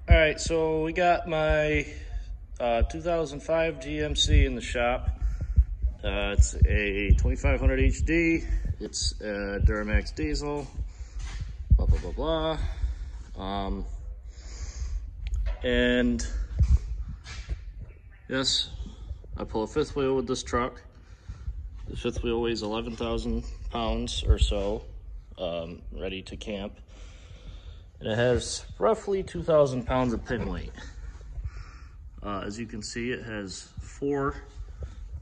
All right, so we got my 2005 GMC in the shop. It's a 2500 HD. It's a Duramax diesel. Blah blah blah blah. And yes, I pull a fifth wheel with this truck. The fifth wheel weighs 11,000 pounds or so, ready to camp. And it has roughly 2,000 pounds of pin weight. As you can see, it has 4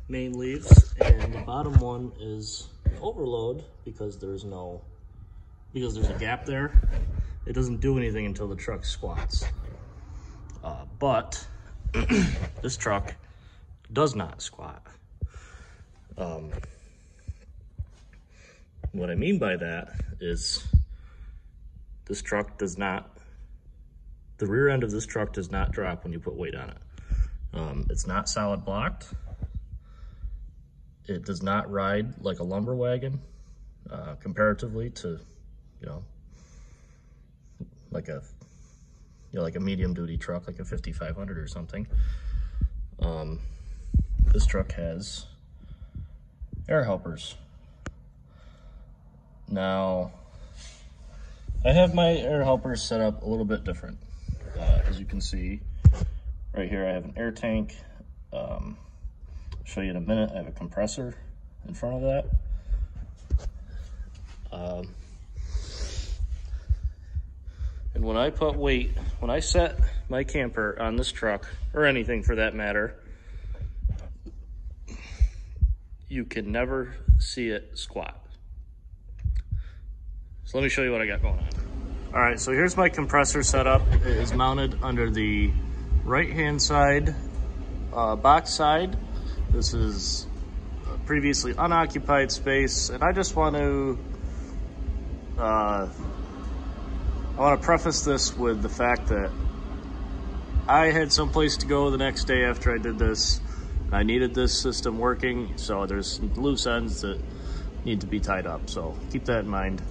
main leaves, and the bottom one is overload because there's a gap there. It doesn't do anything until the truck squats. But this truck does not squat. What I mean by that is this truck does not, the rear end of this truck does not drop when you put weight on it. It's not solid blocked. It does not ride like a lumber wagon, comparatively to, like a medium duty truck, like a 5500 or something. This truck has air helpers. Now, I have my air helpers set up a little bit different. As you can see, right here I have an air tank. I'll show you in a minute. I have a compressor in front of that. And when I put weight, when I set my camper on this truck, or anything for that matter, you can never see it squat. So let me show you what I got going on. All right, so here's my compressor setup. It is mounted under the right-hand side, box side. This is a previously unoccupied space, and I just want to, preface this with the fact that I had someplace to go the next day after I did this. I needed this system working, so there's some loose ends that need to be tied up, so keep that in mind.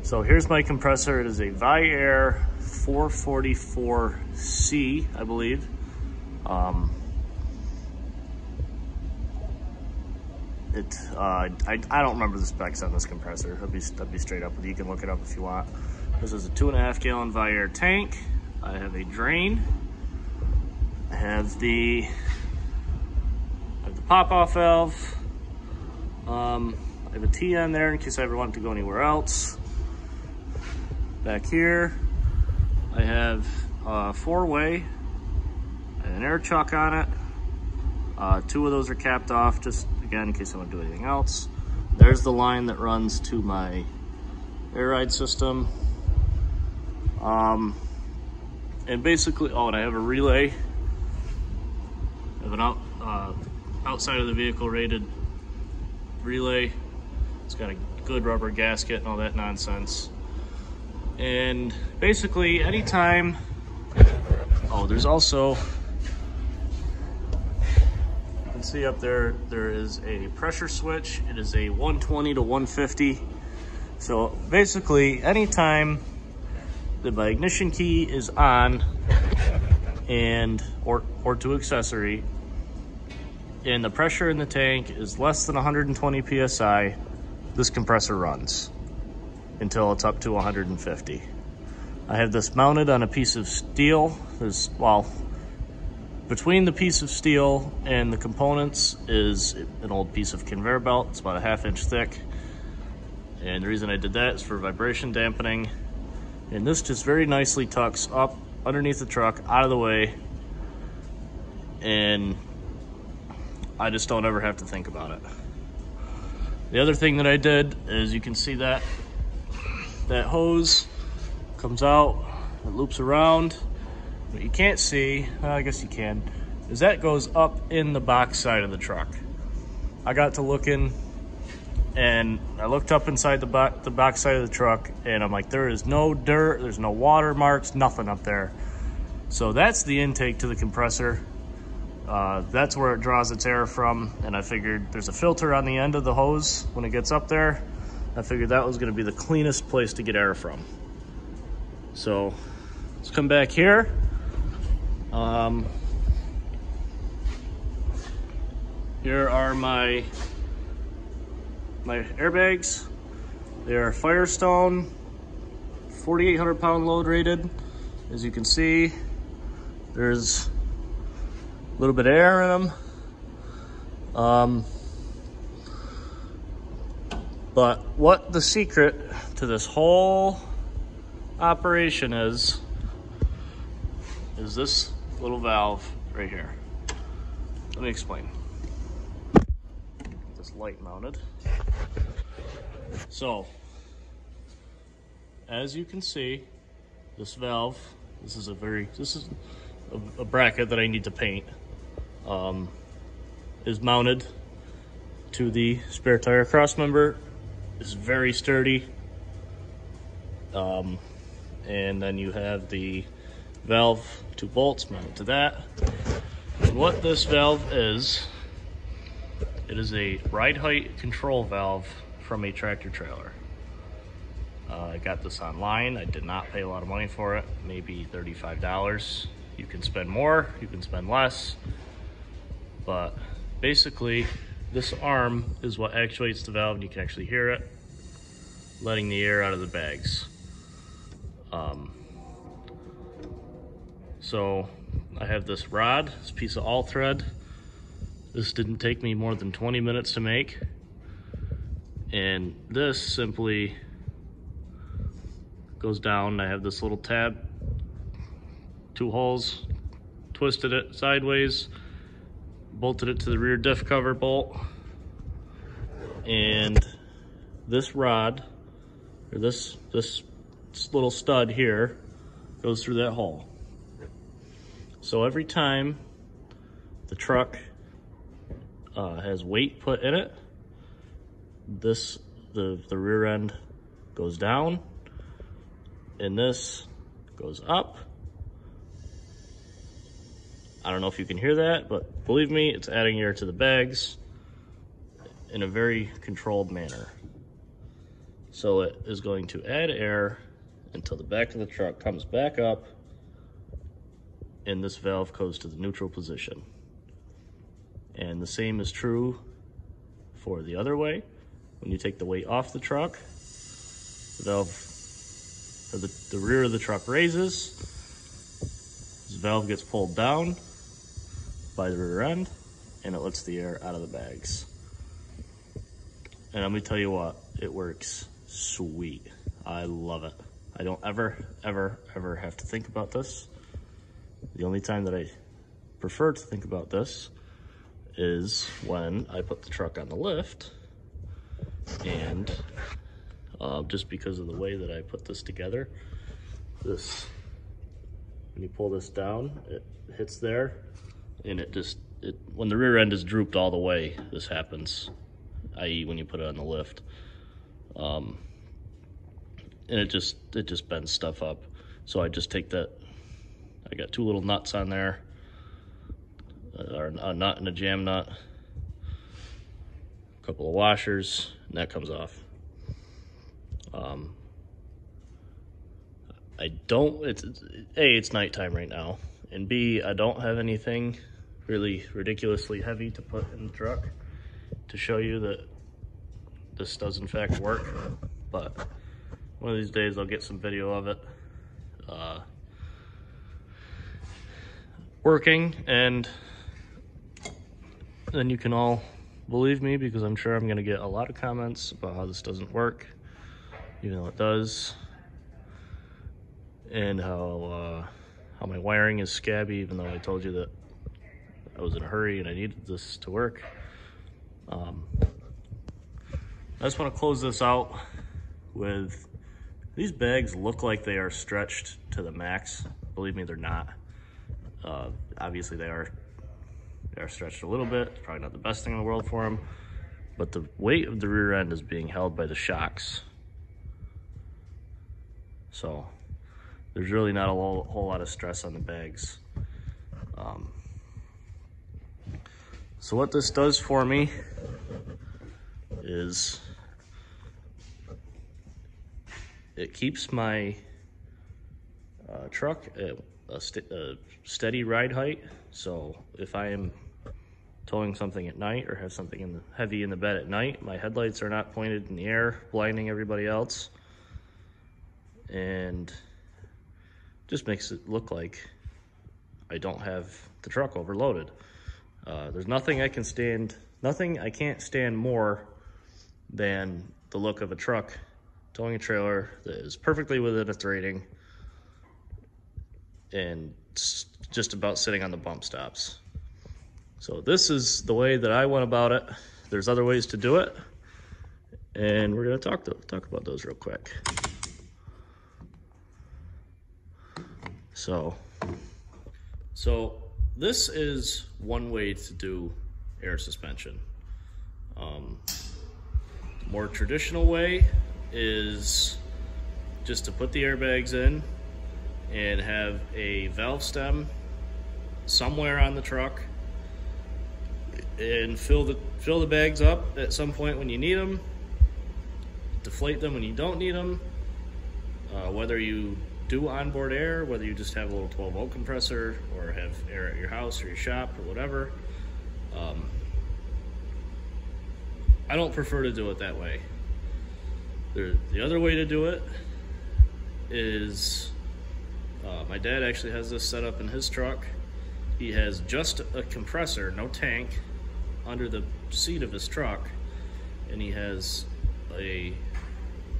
So here's my compressor. It is a Viair 444C, I believe. I don't remember the specs on this compressor. I'll be straight up with you. You can look it up if you want. This is a 2.5 gallon Viair tank. I have a drain. I have the pop-off valve. I have a T on there in case I ever want to go anywhere else. Back here, I have a 4-way, an air chuck on it. 2 of those are capped off, just again in case I want to do anything else. There's the line that runs to my air ride system. And basically, and I have a relay. I have an outside of the vehicle rated relay. It's got a good rubber gasket and all that nonsense. And basically, anytime, there's also, you can see up there, there is a pressure switch. It is a 120 to 150. So basically, anytime that my ignition key is on or to accessory, and the pressure in the tank is less than 120 PSI, this compressor runs until it's up to 150. I have this mounted on a piece of steel. Between the piece of steel and the components is an old piece of conveyor belt. It's about a 1/2 inch thick. And the reason I did that is for vibration dampening. And this just very nicely tucks up underneath the truck, out of the way. And I just don't ever have to think about it. The other thing that I did is, you can see that hose comes out, it loops around. What you can't see, I guess you can, is that goes up in the box side of the truck. I got to looking, and I looked up inside the box side of the truck, and I'm like, there is no dirt, there's no water marks, nothing up there. So that's the intake to the compressor. That's where it draws its air from, and I figured there's a filter on the end of the hose when it gets up there. I figured that was going to be the cleanest place to get air from. So let's come back here. Here are my airbags. They are Firestone, 4,800 pound load rated. As you can see, there's a little bit of air in them. But what the secret to this whole operation is this little valve right here. Let me explain. Get this light mounted. So, as you can see, this valve, this is a bracket that I need to paint, is mounted to the spare tire cross member. It's very sturdy. And then you have the valve, 2 bolts mounted to that. And what this valve is, it is a ride height control valve from a tractor trailer. I got this online. I did not pay a lot of money for it, maybe $35. You can spend more, you can spend less, but basically this arm is what actuates the valve, and you can actually hear it letting the air out of the bags. So I have this rod, this piece of all thread. This didn't take me more than 20 minutes to make. And this simply goes down. I have this little tab, 2 holes, twisted it sideways, bolted it to the rear diff cover bolt, and this rod, or this little stud here, goes through that hole. So every time the truck has weight put in it, the rear end goes down, and this goes up. I don't know if you can hear that, but believe me, it's adding air to the bags in a very controlled manner. So it is going to add air until the back of the truck comes back up, and this valve goes to the neutral position. And the same is true for the other way. When you take the weight off the truck, the valve, or the rear of the truck raises, this valve gets pulled down by the rear end, and it lets the air out of the bags. And let me tell you what, it works sweet. I love it. I don't ever have to think about this. The only time that I prefer to think about this is when I put the truck on the lift, and just because of the way that I put this together, when you pull this down, it hits there, and when the rear end is drooped all the way, this happens, i.e. when you put it on the lift. And it just bends stuff up. So I just take that, I got 2 little nuts on there, or a nut and a jam nut, a couple of washers, and that comes off. It's nighttime right now, and B, I don't have anything really ridiculously heavy to put in the truck to show you that this does in fact work, but one of these days I'll get some video of it working, and then you can all believe me, because I'm sure I'm gonna get a lot of comments about how this doesn't work, even though it does, and how my wiring is scabby, even though I told you that I was in a hurry and I needed this to work. I just want to close this out with, these bags look like they are stretched to the max. Believe me, they're not. Obviously they are stretched a little bit. It's probably not the best thing in the world for them, but the weight of the rear end is being held by the shocks. So there's really not a whole lot of stress on the bags. So what this does for me is it keeps my truck at a steady ride height. So if I am towing something at night or have something heavy in the bed at night, my headlights are not pointed in the air, blinding everybody else, and just makes it look like I don't have the truck overloaded. There's nothing I can't stand more than the look of a truck towing a trailer that is perfectly within its rating and just about sitting on the bump stops. So this is the way that I went about it. There's other ways to do it, and we're gonna talk about those real quick. So this is one way to do air suspension. The more traditional way is just to put the airbags in and have a valve stem somewhere on the truck and fill the bags up at some point when you need them, deflate them when you don't need them, whether you do onboard air, whether you just have a little 12-volt compressor or have air at your house or your shop or whatever. I don't prefer to do it that way. The other way to do it is, my dad actually has this set up in his truck. He has just a compressor, no tank, under the seat of his truck, and he has a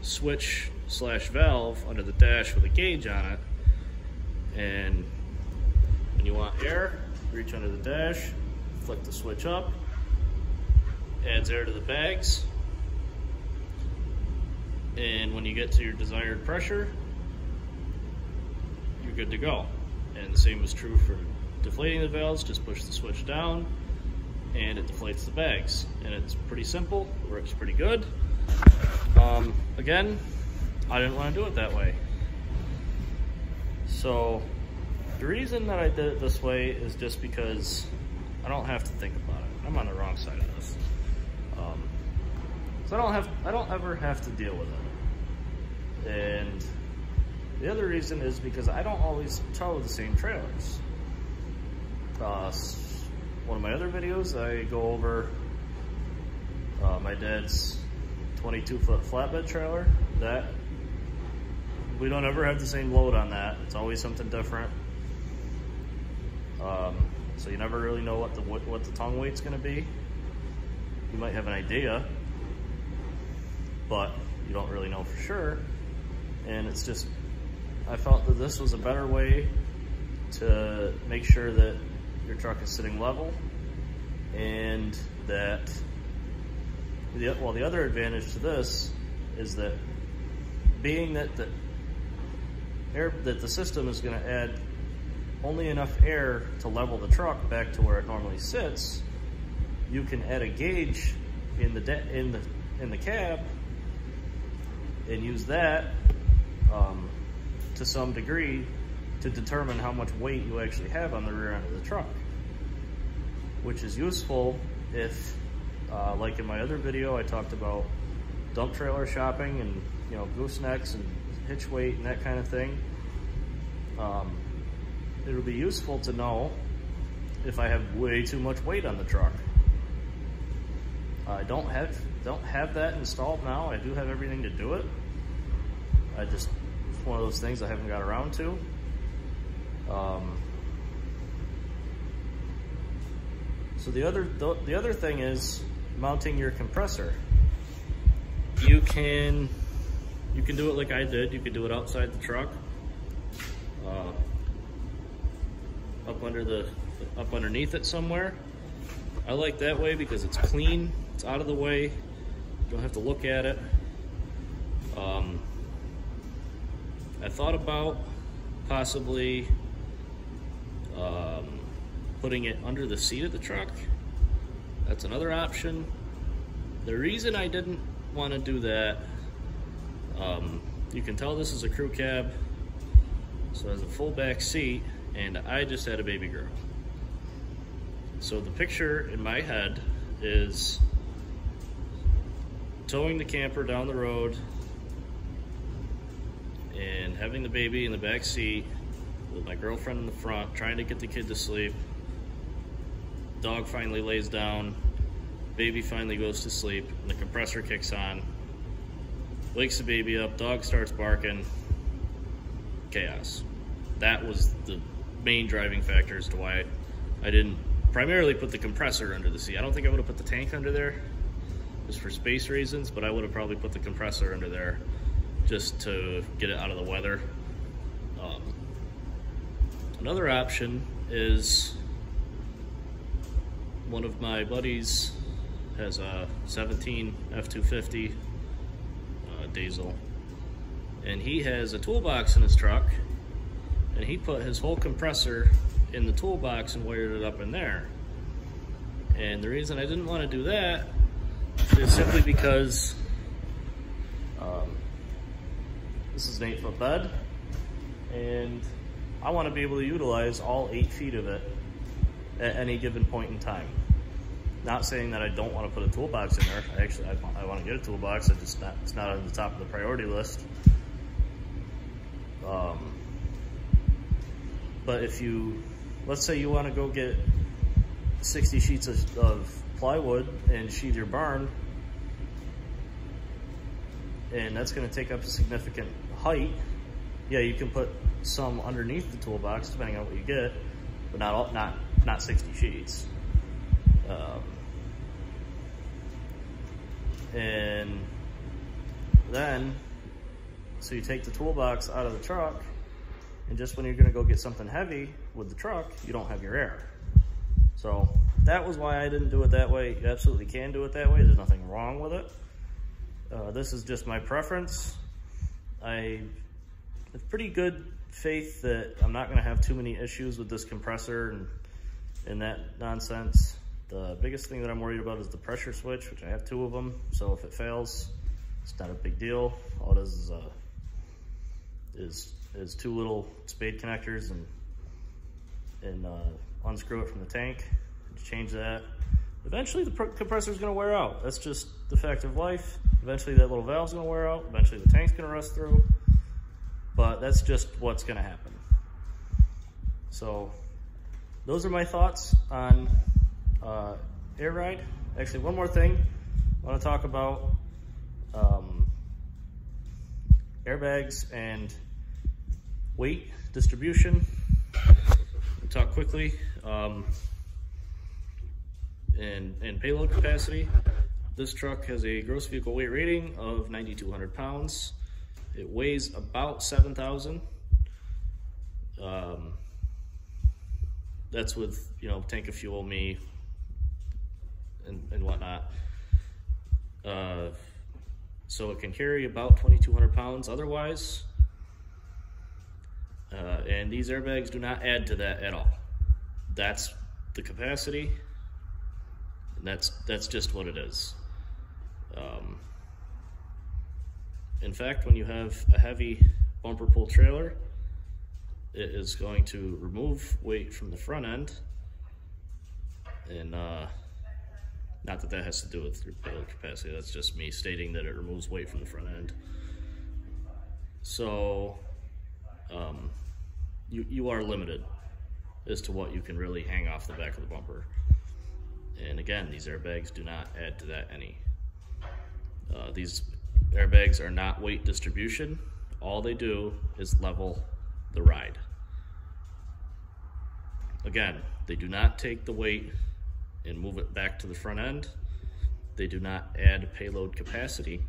switch / valve under the dash with a gauge on it. And when you want air, reach under the dash, flick the switch up, adds air to the bags, and when you get to your desired pressure, you're good to go. And the same is true for deflating the valves. Just push the switch down and it deflates the bags, and it's pretty simple, works pretty good. Again, I didn't want to do it that way. So the reason that I did it this way is just because I don't have to think about it. I'm on the wrong side of this. So I don't ever have to deal with it. And the other reason is because I don't always tow the same trailers. One of my other videos, I go over my dad's 22-foot flatbed trailer. That we don't ever have the same load on that. It's always something different. So you never really know what the tongue weight's going to be. You might have an idea, but you don't really know for sure. And it's just, I felt that this was a better way to make sure that your truck is sitting level, and that the other advantage to this is that being that the system is going to add only enough air to level the truck back to where it normally sits, you can add a gauge in the cab and use that to some degree to determine how much weight you actually have on the rear end of the truck, which is useful if, like in my other video, I talked about dump trailer shopping and, you know, goosenecks and hitch weight and that kind of thing. It'll be useful to know if I have way too much weight on the truck. I don't have that installed now. I do have everything to do it. It's one of those things I haven't got around to. So the other thing is mounting your compressor. You can do it like I did. You could do it outside the truck, up underneath it somewhere. I like that way because it's clean, it's out of the way, you don't have to look at it. I thought about possibly putting it under the seat of the truck. That's another option. The reason I didn't want to do that, you can tell this is a crew cab, so it has a full back seat, and I just had a baby girl. So the picture in my head is towing the camper down the road and having the baby in the back seat with my girlfriend in the front, trying to get the kid to sleep. Dog finally lays down, baby finally goes to sleep, and the compressor kicks on, wakes the baby up, dog starts barking, chaos. That was the main driving factor as to why I didn't primarily put the compressor under the seat. I don't think I would have put the tank under there just for space reasons, but I would have probably put the compressor under there just to get it out of the weather. Another option is one of my buddies has a 17 F250 diesel, and he has a toolbox in his truck, and he put his whole compressor in the toolbox and wired it up in there. And the reason I didn't want to do that is simply because this is an 8-foot bed, and I want to be able to utilize all 8 feet of it at any given point in time. Not saying that I don't want to put a toolbox in there. I want to get a toolbox. It's not on the top of the priority list. But if let's say you want to go get 60 sheets of plywood and sheathe your barn, and that's going to take up a significant height. Yeah, you can put some underneath the toolbox depending on what you get, but not 60 sheets. And then, so you take the toolbox out of the truck, and just when you're gonna go get something heavy with the truck, you don't have your air. So that was why I didn't do it that way. You absolutely can do it that way. There's nothing wrong with it. This is just my preference. I have pretty good faith that I'm not gonna have too many issues with this compressor and that nonsense. The biggest thing that I'm worried about is the pressure switch, which I have 2 of them. So if it fails, it's not a big deal. All it is 2 little spade connectors and unscrew it from the tank, change that. Eventually the compressor is going to wear out. That's just the fact of life. Eventually that little valve's going to wear out. Eventually the tank's going to rust through. But that's just what's going to happen. So those are my thoughts on air ride. Actually, one more thing I want to talk about: airbags and weight distribution. We'll talk quickly. And payload capacity. This truck has a gross vehicle weight rating of 9,200 pounds. It weighs about 7,000. That's with, tank of fuel, me, and whatnot. So it can carry about 2,200 pounds otherwise. And these airbags do not add to that at all. That's the capacity, and that's just what it is. In fact, when you have a heavy bumper pull trailer, it is going to remove weight from the front end, and not that has to do with your payload capacity. That's just me stating that it removes weight from the front end. So you are limited as to what you can really hang off the back of the bumper. And again, these airbags do not add to that any. These airbags are not weight distribution. All they do is level the ride. Again, they do not take the weight and move it back to the front end. They do not add payload capacity.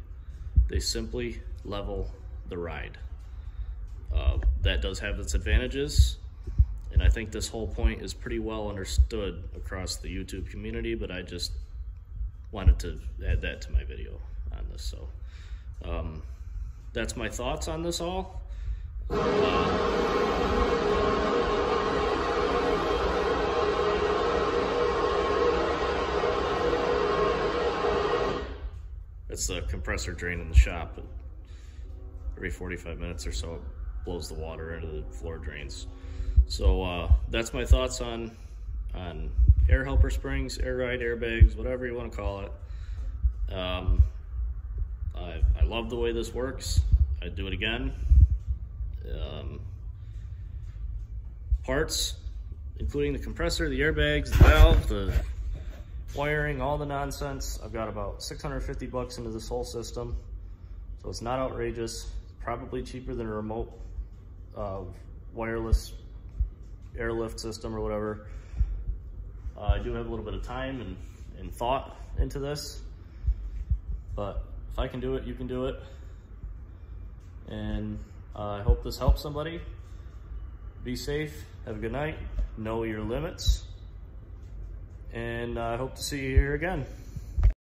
They simply level the ride. That does have its advantages, and I think this whole point is pretty well understood across the YouTube community, but I just wanted to add that to my video on this. So that's my thoughts on this all. It's the compressor drain in the shop. Every 45 minutes or so, it blows the water into the floor drains. So that's my thoughts on air helper springs, air ride, airbags, whatever you want to call it. I love the way this works. I'd do it again. parts, including the compressor, the airbags, the valve, the wiring, all the nonsense. I've got about 650 bucks into this whole system, so it's not outrageous. Probably cheaper than a remote wireless airlift system or whatever. I do have a little bit of time and thought into this, but if I can do it, you can do it. And I hope this helps somebody. Be safe, have a good night, know your limits, and I hope to see you here again.